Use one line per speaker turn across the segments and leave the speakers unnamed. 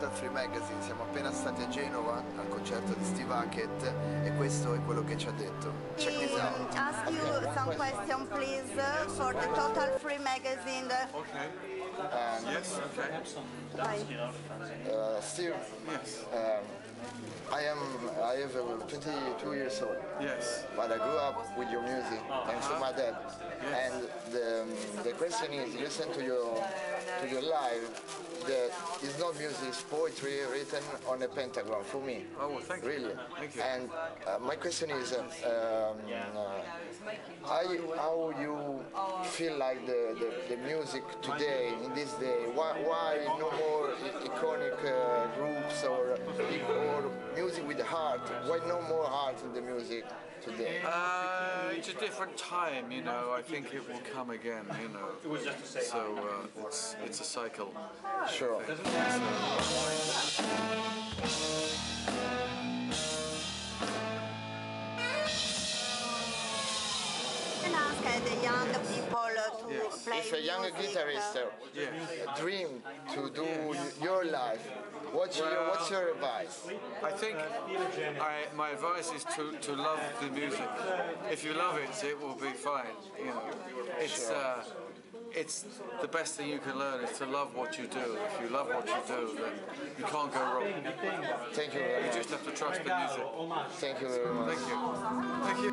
Total Free Magazine, siamo appena stati a Genova al concerto di Steve Hackett e questo è quello che ci ha detto. Check this out.
Ask you some question please for the Total Free Magazine.
Okay. Yes, okay.
Steve,
Yes.
I have 22 years old.
Yes.
But I grew up with your music thanks to my dad.
Yes.
And the question is, listen to your live. That is not music, it's poetry written on a pentagram for me.
Oh, well, thank you.
Really.
Thank you.
And my question is, how you feel like the music today, in this day? Why no more iconic groups or music with heart? Why no more heart in the music today?
It's a different time, you know. I think it will come again, you know. So it's a cycle.
Sure.
Ask the young people to play
If a young
music.
guitarist dream to do your life, what's your advice?
I think my advice is to love the music. If you love it, it will be fine. You know, it's the best thing you can learn is to love what you do. If you love what you do, then you can't go wrong.
Thank you very much.
You just have to trust the music.
Thank you very much.
Thank you. Thank you.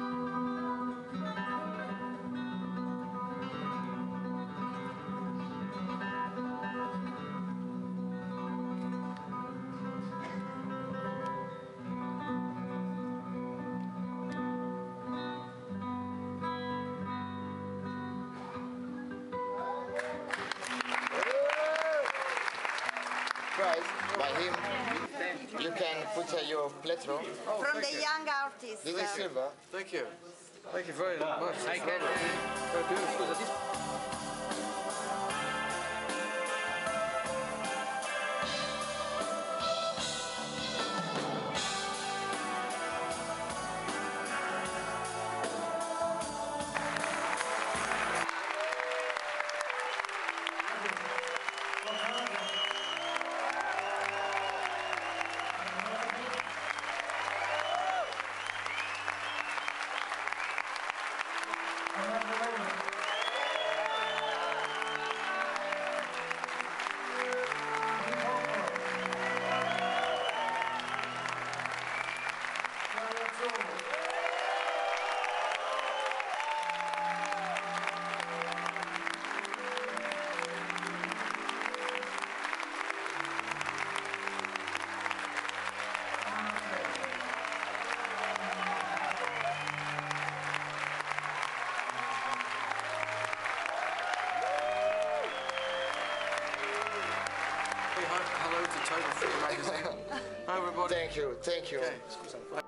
By him, you can put your plectro.
From the young artists.
This is silver.
Thank you. Thank you very much. It's very beautiful. Hello to Total Free Magazine. Hi everybody.
Thank you.
Okay.